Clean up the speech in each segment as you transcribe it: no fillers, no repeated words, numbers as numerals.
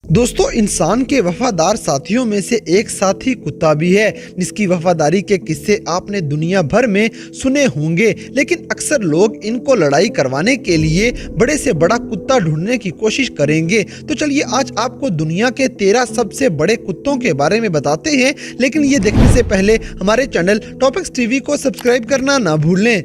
दोस्तों, इंसान के वफादार साथियों में से एक साथी कुत्ता भी है, जिसकी वफादारी के किस्से आपने दुनिया भर में सुने होंगे। लेकिन अक्सर लोग इनको लड़ाई करवाने के लिए बड़े से बड़ा कुत्ता ढूंढने की कोशिश करेंगे। तो चलिए आज आपको दुनिया के 13 सबसे बड़े कुत्तों के बारे में बताते हैं। लेकिन ये देखने से पहले हमारे चैनल टॉपिक्स टीवी को सब्सक्राइब करना ना भूलें।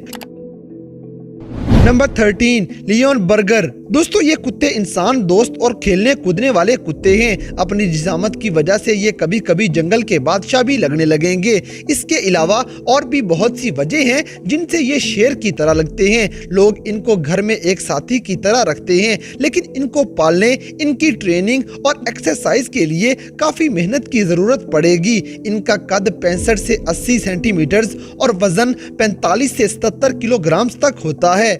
Number 13, Leonberger. दोस्तों, ये कुत्ते इंसान दोस्त और खेलने कूदने वाले कुत्ते हैं। अपनी जिसामत की वजह से ये कभी कभी जंगल के बादशाह भी लगने लगेंगे। इसके अलावा और भी बहुत सी वजह हैं जिनसे ये शेर की तरह लगते हैं। लोग इनको घर में एक साथी की तरह रखते हैं, लेकिन इनको पालने, इनकी ट्रेनिंग और एक्सरसाइज के लिए काफ़ी मेहनत की ज़रूरत पड़ेगी। इनका कद 65 से 80 सेंटीमीटर और वजन 45 से 77 किलोग्राम तक होता है।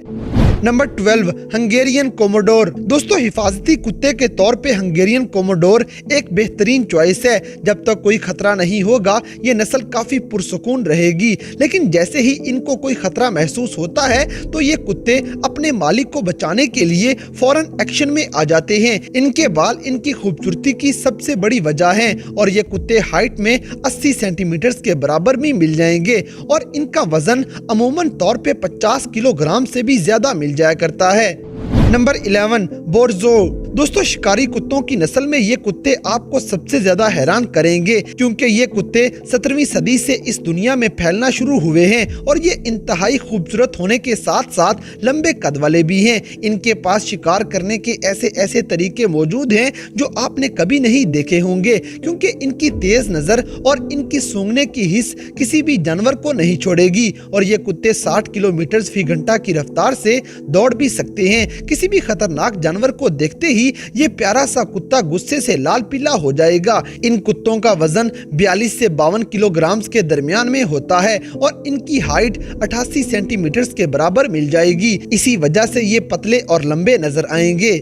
Number 12, Hungarian commodore. दोस्तों, हिफाजती कुत्ते के तौर पे हंगेरियन कोमोडोर एक बेहतरीन चॉइस है। जब तक कोई खतरा नहीं होगा ये नस्ल काफ़ी पुरसुकून रहेगी। लेकिन जैसे ही इनको कोई खतरा महसूस होता है तो ये कुत्ते अपने मालिक को बचाने के लिए फौरन एक्शन में आ जाते हैं। इनके बाल इनकी खूबसूरती की सबसे बड़ी वजह है और ये कुत्ते हाइट में 80 सेंटीमीटर के बराबर भी मिल जाएंगे और इनका वजन अमूमन तौर पे 50 किलोग्राम से भी ज्यादा मिल जाया करता है। नंबर 11, बोर्जो। दोस्तों, शिकारी कुत्तों की नस्ल में ये कुत्ते आपको सबसे ज्यादा हैरान करेंगे, क्योंकि ये कुत्ते 17वीं सदी से इस दुनिया में फैलना शुरू हुए हैं और ये इंतहाई खूबसूरत होने के साथ साथ लंबे कद वाले भी हैं। इनके पास शिकार करने के ऐसे ऐसे तरीके मौजूद हैं जो आपने कभी नहीं देखे होंगे, क्योंकि इनकी तेज नजर और इनकी सूंघने की हिस्स किसी भी जानवर को नहीं छोड़ेगी और ये कुत्ते 60 किलोमीटर फी घंटा की रफ्तार से दौड़ भी सकते हैं। किसी भी खतरनाक जानवर को देखते ही ये प्यारा सा कुत्ता गुस्से से लाल पीला हो जाएगा। इन कुत्तों का वजन 42 से 52 किलोग्राम के दरमियान में होता है और इनकी हाइट 88 सेंटीमीटर के बराबर मिल जाएगी। इसी वजह से ये पतले और लंबे नजर आएंगे।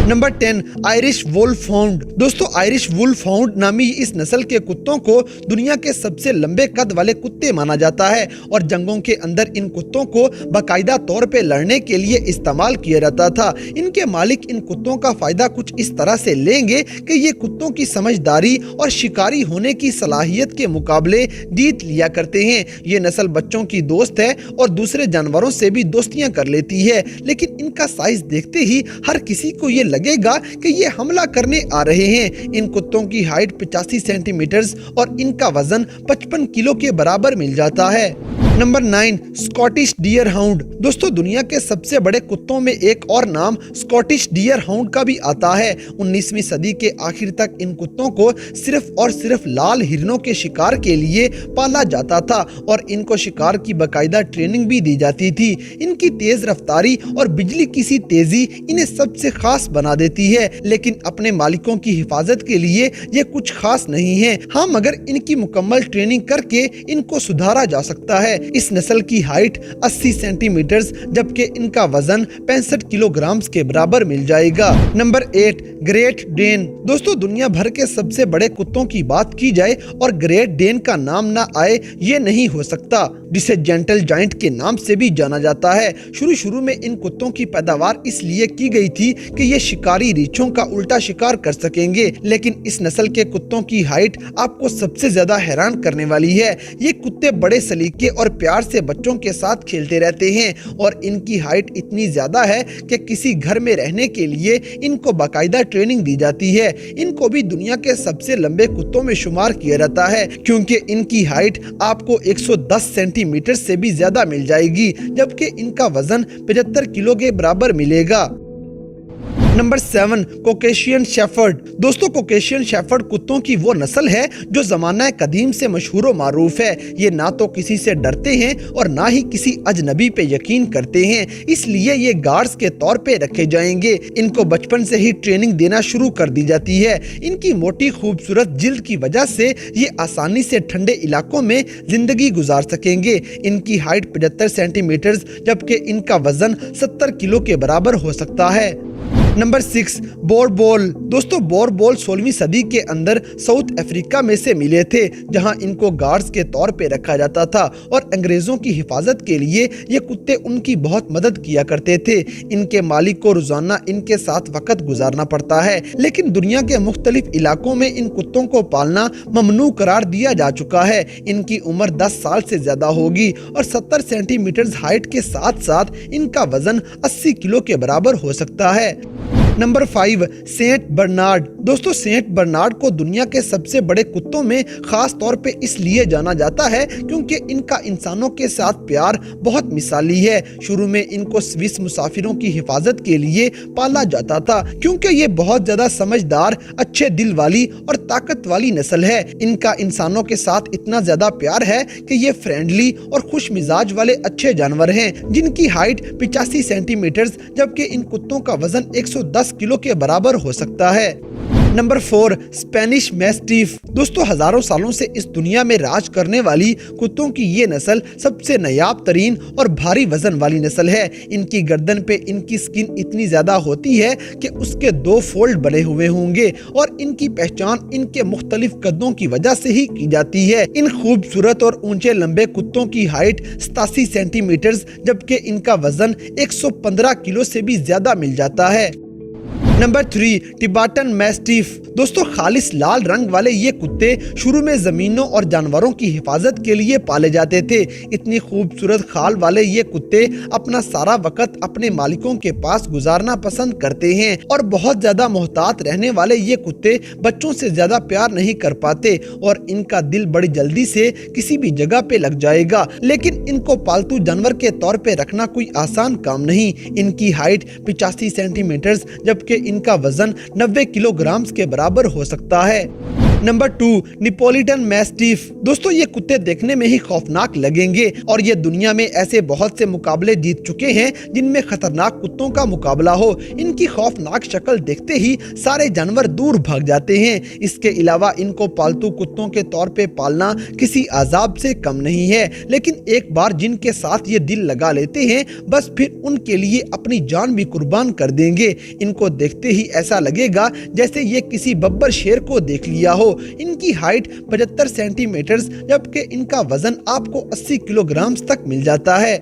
Number 10, Irish wolfhound. दोस्तों, आयरिश वुल्फ हाउंड नामी इस नस्ल के कुत्तों को दुनिया के सबसे लंबे कद वाले कुत्ते माना जाता है और जंगों के अंदर इन कुत्तों को बाकायदा तौर पे लड़ने के लिए इस्तेमाल किया जाता था। इनके मालिक इन कुत्तों का फायदा कुछ इस तरह से लेंगे कि ये कुत्तों की समझदारी और शिकारी होने की सलाहियत के मुकाबले जीत लिया करते हैं। ये नस्ल बच्चों की दोस्त है और दूसरे जानवरों से भी दोस्तियां कर लेती है, लेकिन इनका साइज देखते ही हर किसी को ये लगेगा कि ये हमला करने आ रहे हैं। इन कुत्तों की हाइट 85 सेंटीमीटर और इनका वजन 55 किलो के बराबर मिल जाता है। Number 9, Scottish deerhound. दोस्तों, दुनिया के सबसे बड़े कुत्तों में एक और नाम स्कॉटिश डियर हाउंड का भी आता है। 19वीं सदी के आखिर तक इन कुत्तों को सिर्फ और सिर्फ लाल हिरणों के शिकार के लिए पाला जाता था और इनको शिकार की बाकायदा ट्रेनिंग भी दी जाती थी। इनकी तेज रफ्तारी और बिजली की सी तेजी इन्हें सबसे खास बना देती है, लेकिन अपने मालिकों की हिफाजत के लिए ये कुछ खास नहीं है। हाँ, मगर इनकी मुकम्मल ट्रेनिंग करके इनको सुधारा जा सकता है। इस नस्ल की हाइट 80 सेंटीमीटर जबकि इनका वजन 65 किलोग्राम के बराबर मिल जाएगा। Number 8, Great Dane. दोस्तों, दुनिया भर के सबसे बड़े कुत्तों की बात की जाए और ग्रेट डेन का नाम ना आए ये नहीं हो सकता, जिसे जेंटल जायंट के नाम से भी जाना जाता है। शुरू में इन कुत्तों की पैदावार इसलिए की गई थी कि ये शिकारी रीछों का उल्टा शिकार कर सकेंगे, लेकिन इस नस्ल के कुत्तों की हाइट आपको सबसे ज्यादा हैरान करने वाली है। ये कुत्ते बड़े सलीके और प्यार से बच्चों के साथ खेलते रहते हैं और इनकी हाइट इतनी ज्यादा है कि किसी घर में रहने के लिए इनको बाकायदा ट्रेनिंग दी जाती है। इनको भी दुनिया के सबसे लंबे कुत्तों में शुमार किया जाता है, क्योंकि इनकी हाइट आपको 110 सेंटीमीटर से भी ज्यादा मिल जाएगी, जबकि इनका वजन 75 किलो के बराबर मिलेगा। Number 7, Caucasian shepherd. दोस्तों, कोकेशियन शेफर्ड कुत्तों की वो नस्ल है जो जमाना कदीम से मशहूर मारूफ है। ये ना तो किसी से डरते हैं और ना ही किसी अजनबी पे यकीन करते हैं, इसलिए ये गार्ड्स के तौर पे रखे जाएंगे। इनको बचपन से ही ट्रेनिंग देना शुरू कर दी जाती है। इनकी मोटी खूबसूरत जिल्द की वजह से ये आसानी से ठंडे इलाकों में जिंदगी गुजार सकेंगे। इनकी हाइट 75 सेंटीमीटर जबकि इनका वजन 70 किलो के बराबर हो सकता है। नंबर 6 बोरबोल। दोस्तों बोरबोल 16वीं सदी के अंदर साउथ अफ्रीका में से मिले थे, जहां इनको गार्ड्स के तौर पे रखा जाता था और अंग्रेजों की हिफाजत के लिए ये कुत्ते उनकी बहुत मदद किया करते थे। इनके मालिक को रोजाना इनके साथ वक्त गुजारना पड़ता है, लेकिन दुनिया के मुख्तलिफ इलाकों में इन कुत्तों को पालना ममनू करार दिया जा चुका है। इनकी उम्र 10 साल से ज्यादा होगी और 70 सेंटीमीटर हाइट के साथ साथ इनका वजन 80 किलो के बराबर हो सकता है। Number 5 Saint Bernard. दोस्तों सेंट बर्नार्ड को दुनिया के सबसे बड़े कुत्तों में खास तौर पे इसलिए जाना जाता है क्योंकि इनका इंसानों के साथ प्यार बहुत मिसाली है। शुरू में इनको स्विस मुसाफिरों की हिफाजत के लिए पाला जाता था क्योंकि ये बहुत ज्यादा समझदार, अच्छे दिल वाली और ताकत वाली नस्ल है। इनका इंसानों के साथ इतना ज्यादा प्यार है कि ये फ्रेंडली और खुश मिजाज वाले अच्छे जानवर हैं, जिनकी हाइट 85 सेंटीमीटर जबकि इन कुत्तों का वजन 110 किलो के बराबर हो सकता है। Number 4 Spanish mastiff. दोस्तों हजारों सालों से इस दुनिया में राज करने वाली कुत्तों की ये नस्ल सबसे नायाब तरीन और भारी वजन वाली नस्ल है। इनकी गर्दन पे इनकी स्किन इतनी ज्यादा होती है कि उसके 2 फोल्ड बने हुए होंगे और इनकी पहचान इनके मुख्तलिफ कदों की वजह से ही की जाती है। इन खूबसूरत और ऊंचे लंबे कुत्तों की हाइट 87 सेंटीमीटर जबकि इनका वजन 115 किलो से भी ज्यादा मिल जाता है। Number 3 Tibetan mastiff. दोस्तों खालिस लाल रंग वाले ये कुत्ते शुरू में जमीनों और जानवरों की हिफाजत के लिए पाले जाते थे। इतनी खूबसूरत खाल वाले ये कुत्ते अपना सारा वक्त अपने मालिकों के पास गुजारना पसंद करते हैं और बहुत ज्यादा मोहतात रहने वाले ये कुत्ते बच्चों से ज्यादा प्यार नहीं कर पाते और इनका दिल बड़ी जल्दी से किसी भी जगह पे लग जाएगा। लेकिन इनको पालतू जानवर के तौर पे रखना कोई आसान काम नहीं। इनकी हाइट 85 सेंटीमीटर जबकि इनका वजन 90 किलोग्राम के बराबर हो सकता है। Number 2 Neapolitan mastiff. दोस्तों ये कुत्ते देखने में ही खौफनाक लगेंगे और ये दुनिया में ऐसे बहुत से मुकाबले जीत चुके हैं जिनमें खतरनाक कुत्तों का मुकाबला हो। इनकी खौफनाक शक्ल देखते ही सारे जानवर दूर भाग जाते हैं। इसके अलावा इनको पालतू कुत्तों के तौर पे पालना किसी अजाब से कम नहीं है, लेकिन एक बार जिनके साथ ये दिल लगा लेते हैं बस फिर उनके लिए अपनी जान भी कुर्बान कर देंगे। इनको देखते ही ऐसा लगेगा जैसे ये किसी बब्बर शेर को देख लिया हो। इनकी हाइट 75 सेंटीमीटर जबकि इनका वजन आपको 80 किलोग्राम तक मिल जाता है।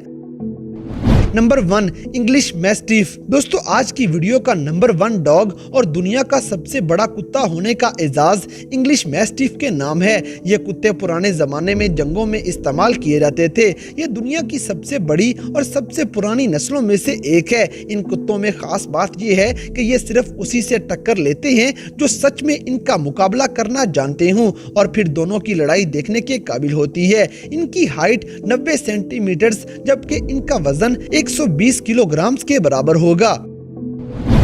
Number 1 English mastiff. दोस्तों आज की वीडियो का नंबर 1 डॉग और दुनिया का सबसे बड़ा कुत्ता होने का एजाज इंग्लिश मैस्टिफ के नाम है। ये कुत्ते पुराने जमाने में जंगों में इस्तेमाल किए जाते थे। ये दुनिया की सबसे बड़ी और सबसे पुरानी नस्लों में से एक है। इन कुत्तों में खास बात ये है कि ये सिर्फ उसी से टक्कर लेते हैं जो सच में इनका मुकाबला करना जानते हों और फिर दोनों की लड़ाई देखने के काबिल होती है। इनकी हाइट 90 सेंटीमीटर जबकि इनका वजन 120 किलोग्राम के बराबर होगा।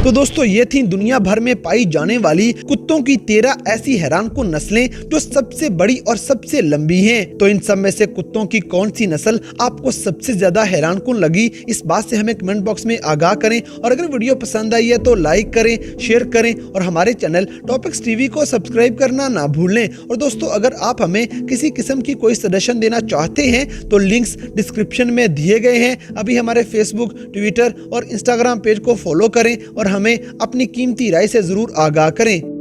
तो दोस्तों ये थी दुनिया भर में पाई जाने वाली कुत्तों की 13 ऐसी हैरानकुन नस्लें जो सबसे बड़ी और सबसे लंबी हैं। तो इन सब में से कुत्तों की कौन सी नस्ल आपको सबसे ज्यादा हैरानकुन लगी, इस बात से हमें कमेंट बॉक्स में आगाह करें और अगर वीडियो पसंद आई है तो लाइक करें, शेयर करें और हमारे चैनल टॉपिक्स टीवी को सब्सक्राइब करना ना भूलें। और दोस्तों अगर आप हमें किसी किस्म की कोई सजेशन देना चाहते हैं तो लिंक्स डिस्क्रिप्शन में दिए गए हैं। अभी हमारे फेसबुक, ट्विटर और इंस्टाग्राम पेज को फॉलो करें और हमें अपनी कीमती राय से जरूर आगाह करें।